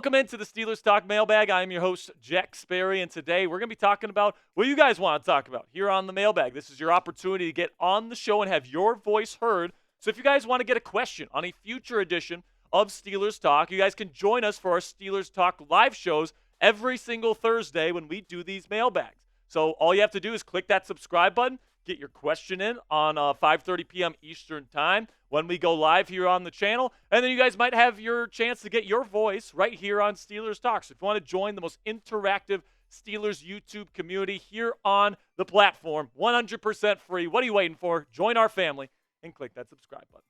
Welcome into the Steelers Talk Mailbag. I am your host, Jack Sperry, and today we're going to be talking about what you guys want to talk about here on the Mailbag. This is your opportunity to get on the show and have your voice heard. So if you guys want to get a question on a future edition of Steelers Talk, you guys can join us for our Steelers Talk live shows every single Thursday when we do these mailbags. So all you have to do is click that subscribe button, get your question in on 5:30 p.m. Eastern Time when we go live here on the channel, and then you guys might have your chance to get your voice right here on Steelers Talk. So if you want to join the most interactive Steelers YouTube community here on the platform, 100% free. What are you waiting for? Join our family and click that subscribe button.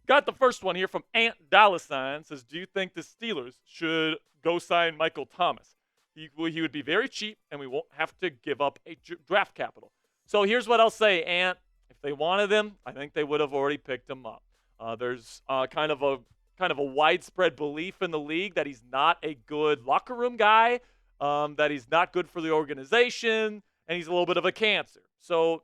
Got the first one here from Ant Dollarsign. Says, do you think the Steelers should go sign Michael Thomas? He would be very cheap, and we won't have to give up a draft capital. So here's what I'll say, Ant. If they wanted him, I think they would have already picked him up. There's kind of a widespread belief in the league that he's not a good locker room guy, that he's not good for the organization, and he's a little bit of a cancer. So,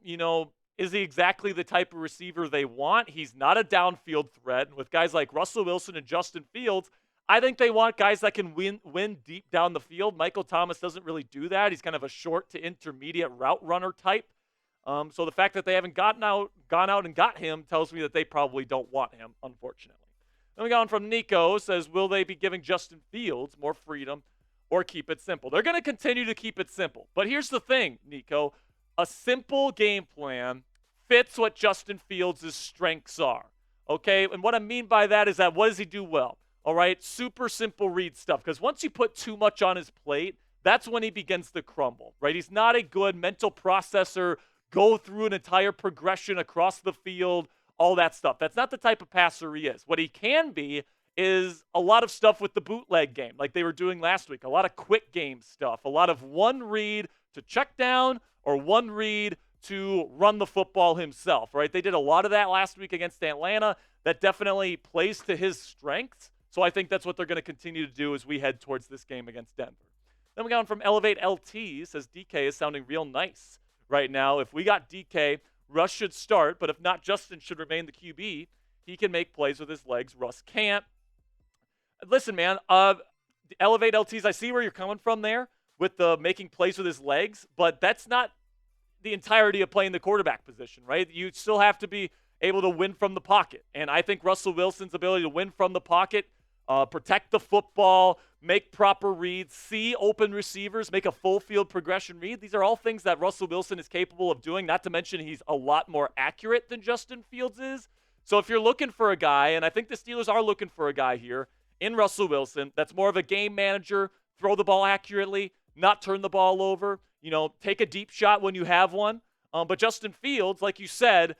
is he exactly the type of receiver they want? He's not a downfield threat. And with guys like Russell Wilson and Justin Fields, I think they want guys that can win deep down the field. Michael Thomas doesn't really do that. He's kind of a short to intermediate route runner type. So the fact that they haven't gone out and got him tells me that they probably don't want him, unfortunately. Then we got on from Nico, says, will they be giving Justin Fields more freedom or keep it simple? They're going to continue to keep it simple. But here's the thing, Nico. A simple game plan fits what Justin Fields' strengths are, okay? And what I mean by that is that what does he do well? All right, super simple read stuff. Because once you put too much on his plate, that's when he begins to crumble, right? He's not a good mental processor, go through an entire progression across the field, all that stuff. That's not the type of passer he is. What he can be is a lot of stuff with the bootleg game, like they were doing last week, a lot of quick game stuff, a lot of one read to check down or one read to run the football himself, right? They did a lot of that last week against Atlanta. That definitely plays to his strengths. So I think that's what they're going to continue to do as we head towards this game against Denver. Then we got on from Elevate LT, says DK is sounding real nice right now. If we got DK, Russ should start, but if not, Justin should remain the QB. He can make plays with his legs. Russ can't. Listen, man, Elevate LTs, I see where you're coming from there with the making plays with his legs, but that's not the entirety of playing the quarterback position, right? You still have to be able to win from the pocket. And I think Russell Wilson's ability to win from the pocket, protect the football, make proper reads, see open receivers, make a full field progression read. These are all things that Russell Wilson is capable of doing, not to mention he's a lot more accurate than Justin Fields is. So if you're looking for a guy, and I think the Steelers are looking for a guy here in Russell Wilson that's more of a game manager, throw the ball accurately, not turn the ball over, take a deep shot when you have one. But Justin Fields, like you said,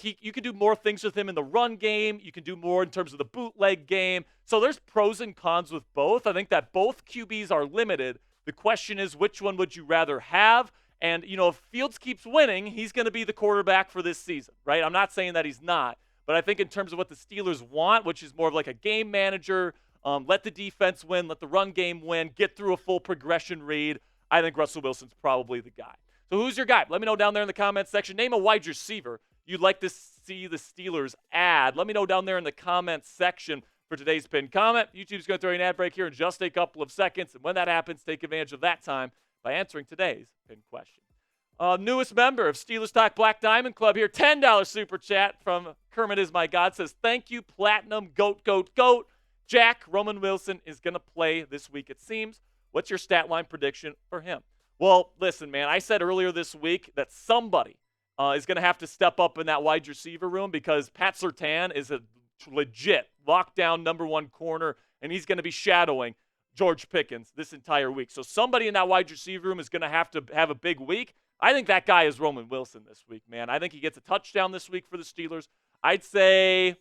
you can do more things with him in the run game. You can do more in terms of the bootleg game. So there's pros and cons with both. I think that both QBs are limited. The question is, which one would you rather have? And, if Fields keeps winning, he's going to be the quarterback for this season, right? I'm not saying that he's not. But I think in terms of what the Steelers want, which is more of like a game manager, let the defense win, let the run game win, get through a full progression read, I think Russell Wilson's probably the guy. So who's your guy? Let me know down there in the comments section. Name a wide receiver you'd like to see the Steelers add. Let me know down there in the comments section for today's pinned comment. YouTube's going to throw you an ad break here in just a couple of seconds. And when that happens, take advantage of that time by answering today's pinned question. Newest member of Steelers Talk Black Diamond Club here. $10 super chat from Kermit is my God. Says, thank you, Platinum, GOAT, GOAT, GOAT. Jack, Roman Wilson is going to play this week, it seems. What's your stat line prediction for him? Well, listen, man, I said earlier this week that somebody is going to have to step up in that wide receiver room because Pat Surtain is a legit lockdown number one corner, and he's going to be shadowing George Pickens this entire week. So somebody in that wide receiver room is going to have a big week. I think that guy is Roman Wilson this week, man. I think he gets a touchdown this week for the Steelers. I'd say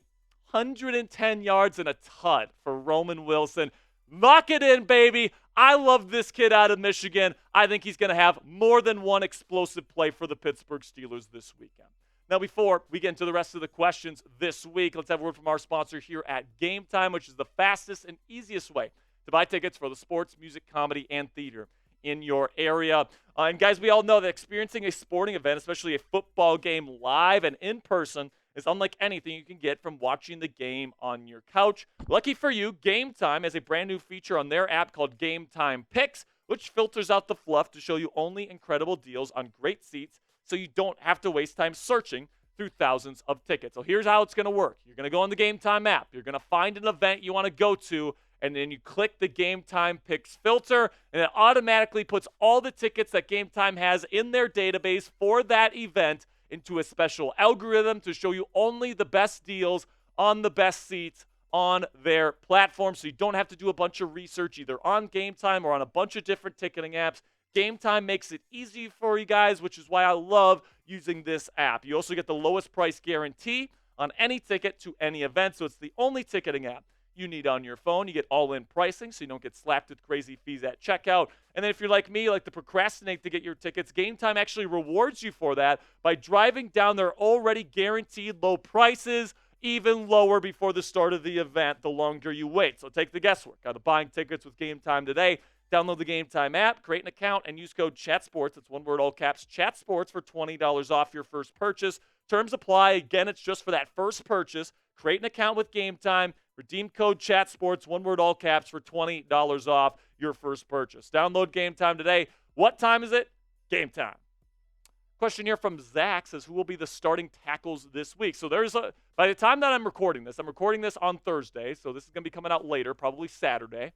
110 yards and a tud for Roman Wilson. Lock it in, baby. I love this kid out of Michigan. I think he's going to have more than one explosive play for the Pittsburgh Steelers this weekend. Now, before we get into the rest of the questions this week, let's have a word from our sponsor here at Game Time, which is the fastest and easiest way to buy tickets for the sports, music, comedy, and theater in your area. And guys, we all know that experiencing a sporting event, especially a football game live and in person, is unlike anything you can get from watching the game on your couch. Lucky for you, Game Time has a brand new feature on their app called Game Time Picks, which filters out the fluff to show you only incredible deals on great seats so you don't have to waste time searching through thousands of tickets. So here's how it's going to work. You're going to go on the Game Time app. You're going to find an event you want to go to, and then you click the Game Time Picks filter, and it automatically puts all the tickets that Game Time has in their database for that event into a special algorithm to show you only the best deals on the best seats on their platform, so you don't have to do a bunch of research either on Game Time or on a bunch of different ticketing apps. Game Time makes it easy for you guys, which is why I love using this app. You also get the lowest price guarantee on any ticket to any event, so it's the only ticketing app you need on your phone. You get all-in pricing, so you don't get slapped with crazy fees at checkout. And then if you're like me, like to procrastinate to get your tickets, Game Time actually rewards you for that by driving down their already guaranteed low prices even lower before the start of the event the longer you wait. So take the guesswork out of buying tickets with Game Time today. Download the Game Time app, create an account, and use code CHATSPORTS. It's one word, all caps, CHATSPORTS for $20 off your first purchase. Terms apply. Again, it's just for that first purchase. Create an account with Game Time. Redeem code CHATSPORTS, one word, all caps, for $20 off your first purchase. Download Game Time today. What time is it? Game time. Question here from Zach says, who will be the starting tackles this week? So by the time that I'm recording this on Thursday, so this is going to be coming out later, probably Saturday,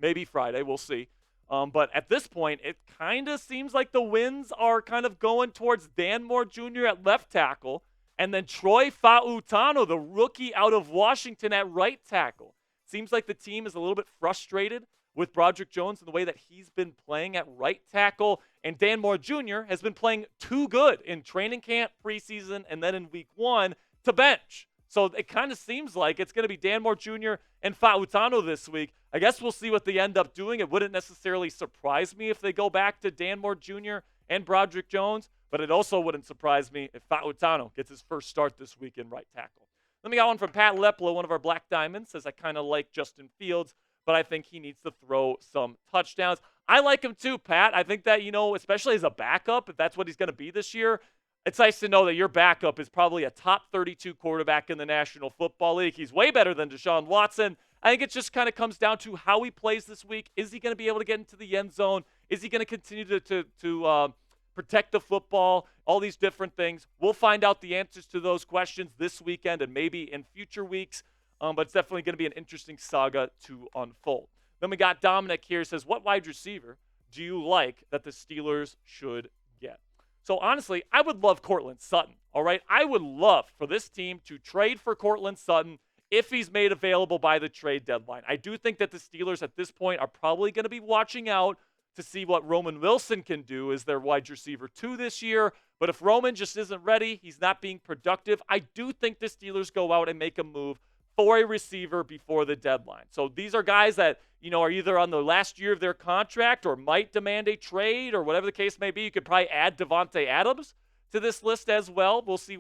maybe Friday, we'll see. But at this point, it kind of seems like the winds are kind of going towards Dan Moore Jr. at left tackle, and then Troy Fautanu, the rookie out of Washington, at right tackle. Seems like the team is a little bit frustrated with Broderick Jones and the way that he's been playing at right tackle. And Dan Moore Jr. has been playing too good in training camp, preseason, and then in week one to bench. So it kind of seems like it's going to be Dan Moore Jr. and Fautanu this week. I guess we'll see what they end up doing. It wouldn't necessarily surprise me if they go back to Dan Moore Jr. and Broderick Jones, but it also wouldn't surprise me if Fautanu gets his first start this week in right tackle. Let me get one from Pat Leplo, one of our Black Diamonds, says, I kind of like Justin Fields, but I think he needs to throw some touchdowns. I like him too, Pat. I think that, especially as a backup, if that's what he's going to be this year, it's nice to know that your backup is probably a top 32 quarterback in the National Football League. He's way better than Deshaun Watson. I think it just kind of comes down to how he plays this week. Is he going to be able to get into the end zone? Is he going to continue to protect the football? All these different things. We'll find out the answers to those questions this weekend and maybe in future weeks. But it's definitely going to be an interesting saga to unfold. Then we got Dominic here, says, what wide receiver do you like that the Steelers should get? So honestly, I would love Cortland Sutton, all right? I would love for this team to trade for Cortland Sutton if he's made available by the trade deadline. I do think that the Steelers at this point are probably going to be watching out to see what Roman Wilson can do as their wide receiver 2 this year. But if Roman just isn't ready, he's not being productive, I do think the Steelers go out and make a move for a receiver before the deadline. So these are guys that, are either on the last year of their contract or might demand a trade or whatever the case may be. You could probably add Devontae Adams to this list as well. We'll see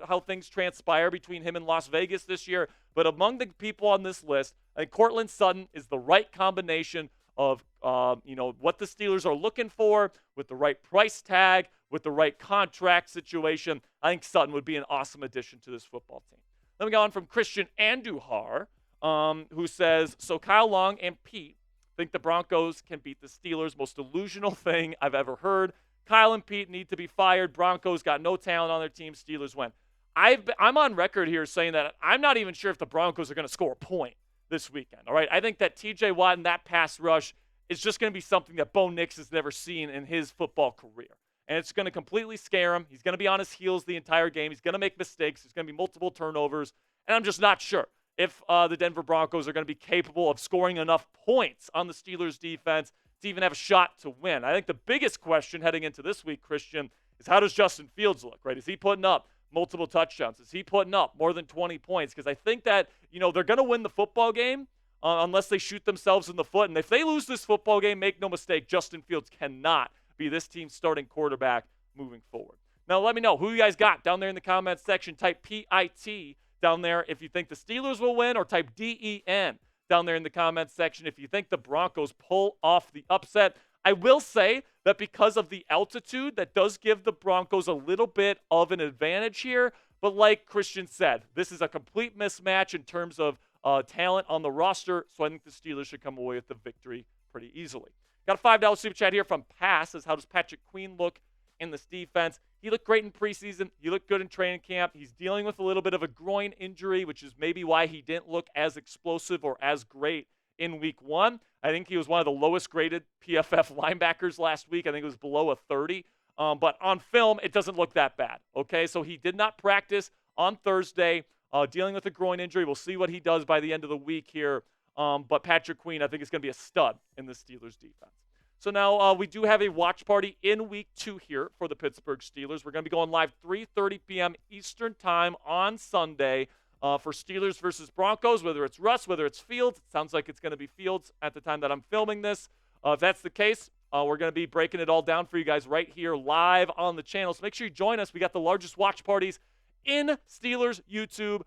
how things transpire between him and Las Vegas this year. But among the people on this list, I think Cortland Sutton is the right combination of, what the Steelers are looking for with the right price tag, with the right contract situation. I think Sutton would be an awesome addition to this football team. Then we go on from Christian Andujar, who says, so Kyle Long and Pete think the Broncos can beat the Steelers. Most delusional thing I've ever heard. Kyle and Pete need to be fired. Broncos got no talent on their team. Steelers win. I'm on record here saying that I'm not even sure if the Broncos are going to score a point this weekend. All right, I think that T.J. Watt and that pass rush is just going to be something that Bo Nix has never seen in his football career. And it's going to completely scare him. He's going to be on his heels the entire game. He's going to make mistakes. There's going to be multiple turnovers. And I'm just not sure if the Denver Broncos are going to be capable of scoring enough points on the Steelers' defense to even have a shot to win. I think the biggest question heading into this week, Christian, is how does Justin Fields look, right? Is he putting up multiple touchdowns? Is he putting up more than 20 points? Because I think that, they're going to win the football game unless they shoot themselves in the foot. And if they lose this football game, make no mistake, Justin Fields cannot be this team's starting quarterback moving forward. Now, let me know who you guys got down there in the comments section. Type PIT down there if you think the Steelers will win, or type DEN down there in the comments section if you think the Broncos pull off the upset. I will say that because of the altitude, that does give the Broncos a little bit of an advantage here. But like Christian said, this is a complete mismatch in terms of talent on the roster, so I think the Steelers should come away with the victory pretty easily. Got a $5 super chat here from Pass. Says, how does Patrick Queen look in this defense? He looked great in preseason. He looked good in training camp. He's dealing with a little bit of a groin injury, which is maybe why he didn't look as explosive or as great in week 1. I think he was one of the lowest graded PFF linebackers last week. I think it was below a 30. But on film, it doesn't look that bad. Okay, so he did not practice on Thursday, dealing with a groin injury. We'll see what he does by the end of the week here. But Patrick Queen, I think, is going to be a stud in the Steelers defense. So now we do have a watch party in week 2 here for the Pittsburgh Steelers. We're going to be going live 3:30 p.m. Eastern time on Sunday for Steelers versus Broncos, whether it's Russ, whether it's Fields. It sounds like it's going to be Fields at the time that I'm filming this. If that's the case, we're going to be breaking it all down for you guys right here live on the channel. So make sure you join us. We got the largest watch parties in Steelers YouTube.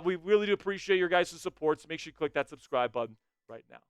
We really do appreciate your guys' support, so make sure you click that subscribe button right now.